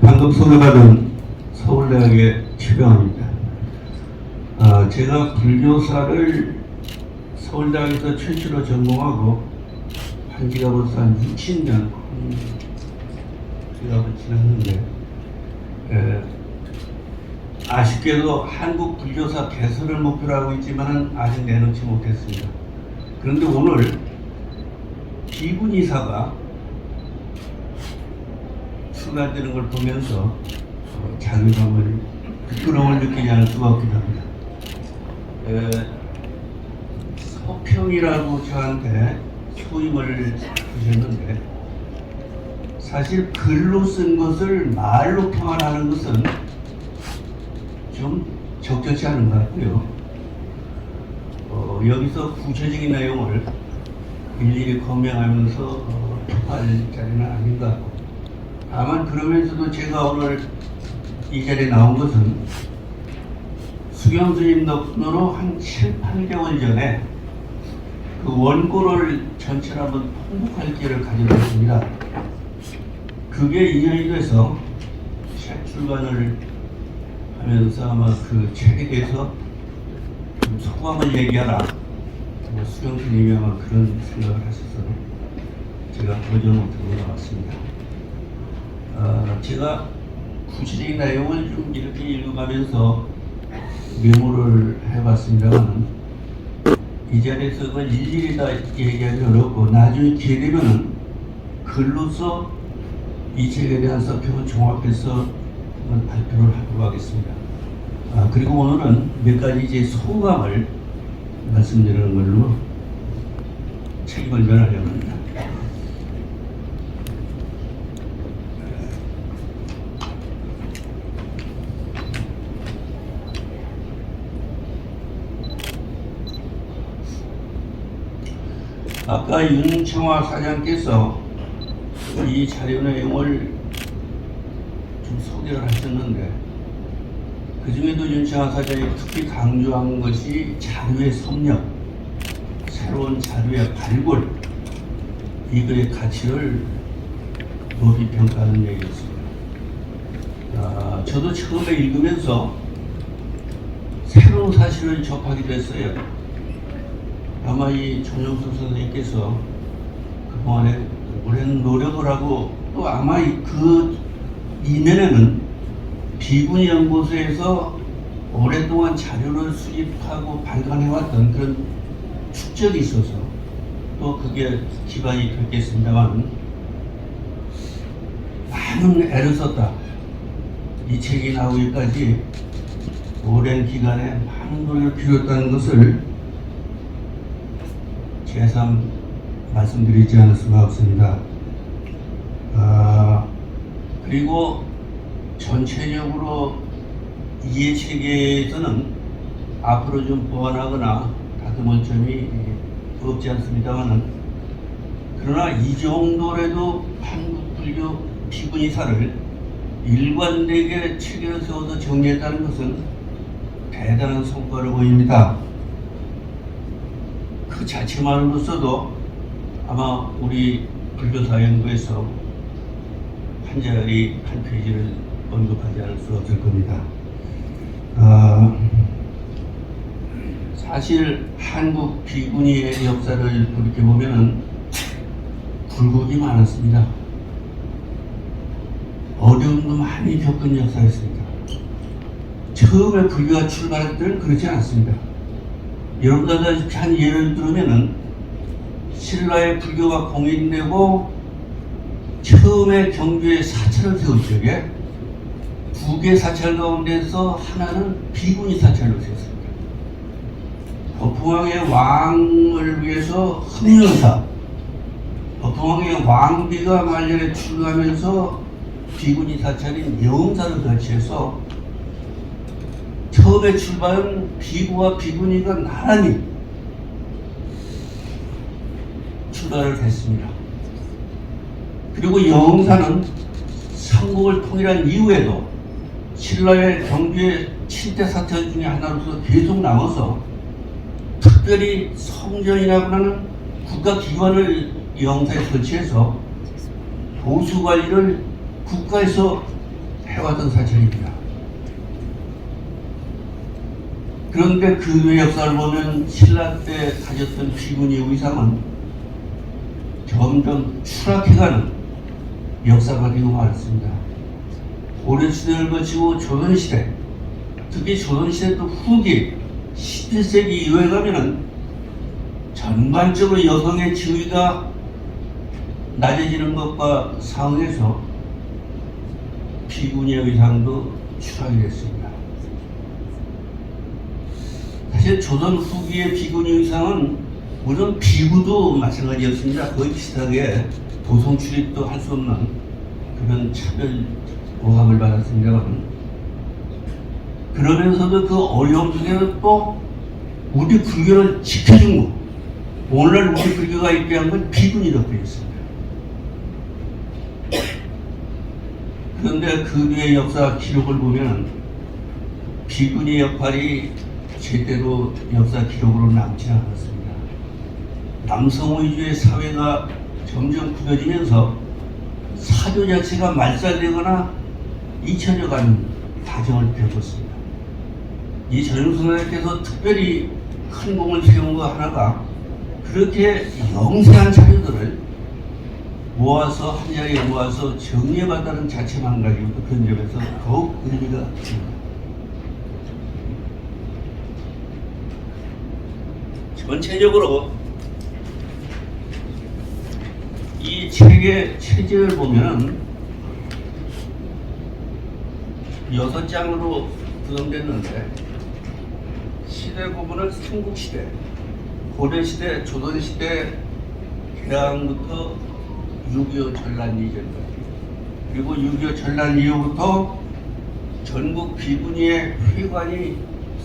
방금 소개받은 서울대학의 최병호입니다. 제가 불교사를 서울대학에서 최초로 전공하고 한 지가 벌써 한 60년 기간을 지났는데, 아쉽게도 한국 불교사 개설을 목표로 하고 있지만 아직 내놓지 못했습니다. 그런데 오늘 비구니사가 출간되는 걸 보면서 자괴감을, 부끄러움을 느끼지 않을 수가 없기도 합니다. 서평이라고 저한테 소임을 주셨는데, 사실 글로 쓴 것을 말로 평안하는 것은 좀 적절치 않은 것 같고요. 여기서 구체적인 내용을 일일이 검명하면서 할 자리는 아닌 것 같고, 다만 그러면서도 제가 오늘 이 자리에 나온 것은 수경 스님 덕분으로 한 7, 8개월 전에 그 원고를 전체를 한번 통독할 기회를 가져봤습니다. 그게 인연이 돼서 책 출간을 하면서 아마 그 책에 대해서 좀 소감을 얘기하라, 수경 스님이 아마 그런 생각을 하셔서 제가 거절 못하고 나왔습니다. 제가 구체적인 내용을 좀 이렇게 읽어가면서 메모를 해봤습니다만, 이 자리에서 그걸 일일이 다 얘기하기 어렵고, 나중에 기회 되면은 글로서 이 책에 대한 서평을 종합해서 발표를 하도록 하겠습니다. 그리고 오늘은 몇 가지 이제 소감을 말씀드리는 걸로 책임을 면하려고 합니다. 아까 윤청화 사장께서 이 자료 내용을 좀 소개를 하셨는데, 그 중에도 윤청화 사장이 특히 강조한 것이 자료의 섭렵, 새로운 자료의 발굴, 이거의 가치를 높이 평가하는 얘기였습니다. 저도 처음에 읽으면서 새로운 사실을 접하게 됐어요. 아마 이 정영수 선생님께서 그동안에 오랜 노력을 하고, 또 아마 그 이면에는 비구니 연구소에서 오랫동안 자료를 수집하고 발간해왔던 그런 축적이 있어서 또 그게 기반이 됐겠습니다만, 많은 애를 썼다. 이 책이 나오기까지 오랜 기간에 많은 노력을 기울였다는 것을 재삼 말씀드리지 않을 수가 없습니다. 그리고 전체적으로 이해 체계에서는 앞으로 좀 보완하거나 다듬을 점이 없지 않습니다만은, 그러나 이 정도라도 한국 불교 비구니사를 일관되게 체계를 세워서 정리했다는 것은 대단한 성과를 보입니다. 그 자체만으로서도 아마 우리 불교사연구에서 한 자리 한 페이지를 언급하지 않을 수 없을 겁니다. 사실 한국 비구니의 역사를 돌이켜보면 굴곡이 많았습니다. 어려움도 많이 겪은 역사였습니다. 처음에 불교가 출발할 때는 그렇지 않았습니다. 여러분들 한 예를 들면은 신라의 불교가 공인되고 처음에 경주에 사찰을 세울 적에 두 개 사찰 가운데서 하나는 비구니 사찰로 세웠습니다. 법흥왕의 왕을 위해서 흠영사, 법흥왕의 왕비가 말년에 출가하면서 비구니 사찰인 영사를 설치해서 처음에 출발은 비구와 비구니가 나란히 출발을 했습니다. 그리고 영사는 삼국을 통일한 이후에도 신라의 경주의 7대 사찰 중에 하나로서 계속 남아서 특별히 성전이라고 하는 국가기관을 영사에 설치해서 보수관리를 국가에서 해왔던 사실입니다. 그런데 그 역사를 보면 신라 때 가졌던 비구니 의상은 점점 추락해가는 역사가 되고 말았습니다. 고려시대를 거치고 조선시대, 특히 조선시대 또 후기 11세기 이후에 가면은 전반적으로 여성의 지위가 낮아지는 것과 상응해서 비구니의 의상도 추락이 됐습니다. 사실 조선 후기의 비구니 의상은 물론 비구도 마찬가지였습니다. 거의 비슷하게 도성 출입도 할 수 없는 그런 차별 모함을 받았습니다만, 그러면서도 그 어려움 속에는 또 우리 불교를 지켜준 거, 오늘날 우리 불교가 있게 한 건 비구니 덕분이었습니다. 그런데 그 뒤의 역사 기록을 보면 비구니 역할이 제대로 역사 기록으로 남지 않았습니다. 남성 위주의 사회가 점점 굳어지면서 사조 자체가 말살되거나 잊혀져가는 과정을 겪었습니다. 이 전영선생님께서 특별히 큰 공을 세운 거 하나가 그렇게 영세한 사료들을 모아서 한 자리에 모아서 정리해봤다는 자체만 가지고도 그런 점에서 더욱 의미가 있습니다. 전체적으로 이 책의 체제를 보면 6장으로 구성됐는데, 시대 구분은 삼국시대, 고려시대, 조선시대 개항부터 6.25 전란 이전까지, 그리고 6.25 전란 이후부터 전국 비구니의 회관이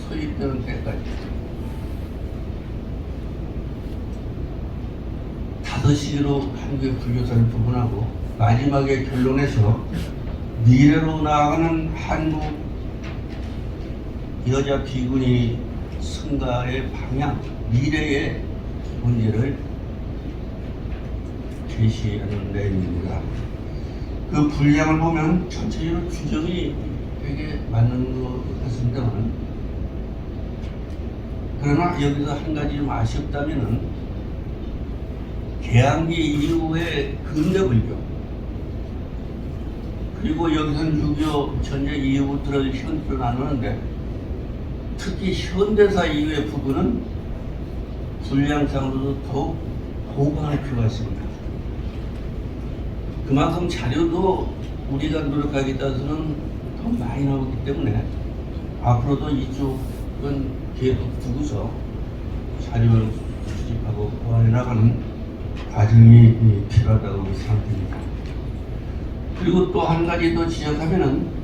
소집되는 때까지 5시기로 한국의 불교사를 구분하고, 마지막에 결론에서 미래로 나아가는 한국 여자 비구니 승가의 방향, 미래의 문제를 제시하는 내용입니다. 그 분량을 보면 전체적으로 규정이 되게 맞는 것 같습니다만, 그러나 여기서 한 가지 좀 아쉽다면은 개항기 이후의 근대불교, 그리고 여기서는 6.25 전쟁 이후부터를 현대로 나누는데, 특히 현대사 이후의 부분은 분량상으로도 더욱 보강할 필요가 있습니다. 그만큼 자료도 우리가 노력하기 따라서는 더 많이 나오기 때문에 앞으로도 이쪽은 계속 두고서 자료를 수집하고 보완해 나가는 과정이 필요하다고 생각됩니다. 그리고 또 한 가지 더 지적하면은,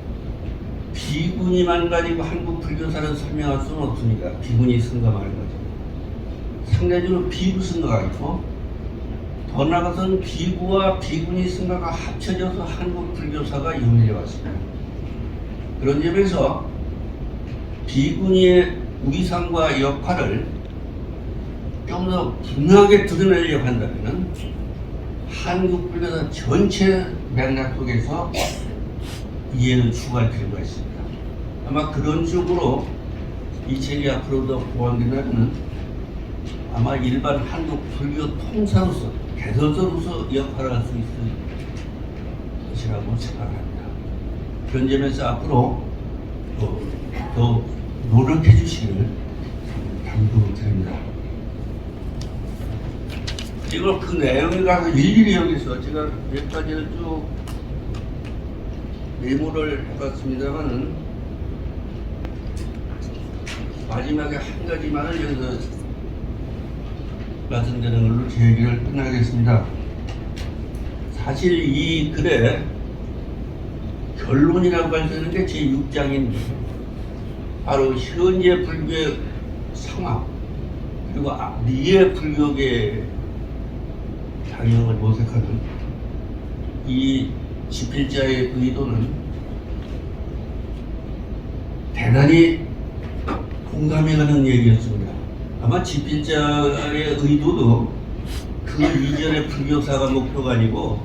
비구니만 가지고 한국 불교사를 설명할 수는 없습니다. 비구니 승가만 가지고 상대적으로 비구 승가가 있고, 더 나아가서는 비구와 비구니 승가가 합쳐져서 한국 불교사가 유명해 왔습니다. 그런 점에서 비구니의 위상과 역할을 좀 더 분명하게 드러내려고 한다면 한국 불교사 전체 맥락 속에서 이해를 추구할 필요가 있습니다. 아마 그런 쪽으로 이 책이 앞으로도 보완된다면 아마 일반 한국 불교 통사로서, 개설자로서 역할을 할 수 있을 것이라고 생각합니다. 그런 점에서 앞으로 더 노력해 주시기를 당부드립니다. 이걸 그 내용에 가서 일일이 여기서 제가 몇 가지를 쭉 메모를 해봤습니다만은, 마지막에 한 가지만을 여기서 말씀드리는 걸로 제 얘기를 끝나겠습니다. 사실 이 글의 결론이라고 할 수 있는 게 제 6장인 바로 현재 불교의 상황, 그리고 미래 불교의 방향을 모색하는 이 집필자의 의도는 대단히 공감이 가는 얘기였습니다. 아마 집필자의 의도도 그 이전의 불교사가 목표가 아니고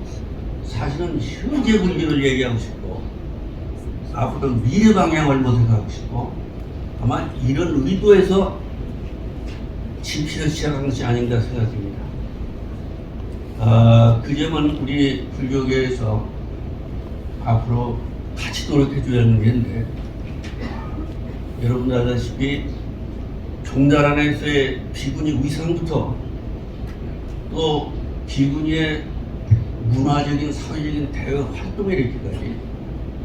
사실은 현재 불교를 얘기하고 싶고, 앞으로 미래 방향을 모색하고 싶고 아마 이런 의도에서 집회를 시작한 것이 아닌가 생각합니다. 그 점은 우리 불교계에서 앞으로 같이 노력해 줘야 하는 일인데, 여러분 아다시피 종달 안에서의 비구니 위상부터 또 비구니의 문화적인 사회적인 대외 활동에 이르기까지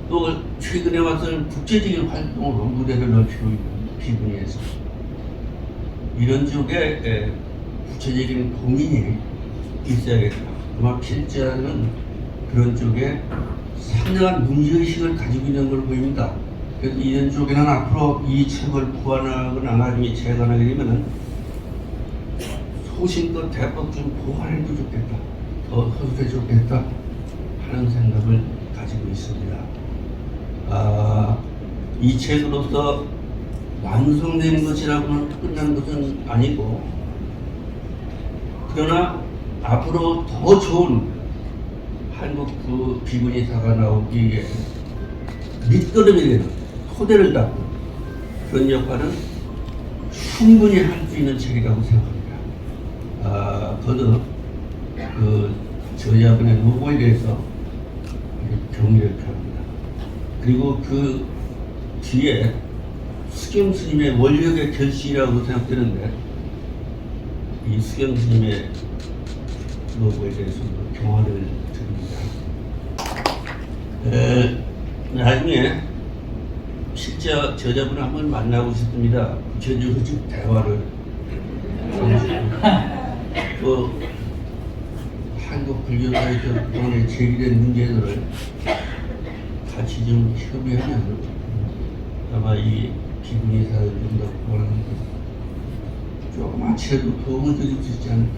또 최근에 와서는 국제적인 활동으로 무대를 넓히고 있는 비구니에서 이런 쪽에 구체적인 고민이 있어야겠다. 아마 필자는 그런 쪽에 상당한 문제의식을 가지고 있는 걸 보입니다. 그래서 이런 쪽에는 앞으로 이 책을 보완하거나 나중에 재간하게 되면은 소신껏 대법 좀 보완해도 좋겠다, 더 허술해 좋겠다 하는 생각을 가지고 있습니다. 이 책으로서 완성된 것이라고는 끝난 것은 아니고, 그러나 앞으로 더 좋은 한국 그 비구니사가 나오기 위해 밑거름이 되는 토대를 닦고 그런 역할은 충분히 할 수 있는 책이라고 생각합니다. 저도 그 저자분의 노고에 대해서 경의를 표합니다. 그리고 그 뒤에 수경 스님의 원력의 결실이라고 생각되는데, 이 수경 스님의 노고에 대해서 경화를 드립니다. 나중에 실제 저자분을 한번 만나고 싶습니다. 구체적으로 좀 대화를 또 한국 불교사에서 그동안에 제기된 문제들을 같이 좀 협의하면 아마 이 비구니사를 좀 더 보완하는 것 조금만치라도 도움을 드릴 수 있지 않을까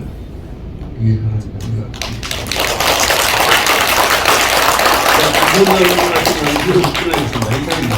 예상합니다. 이런 말씀을 하시면 이대로 끝나겠습니다. 이상입니다.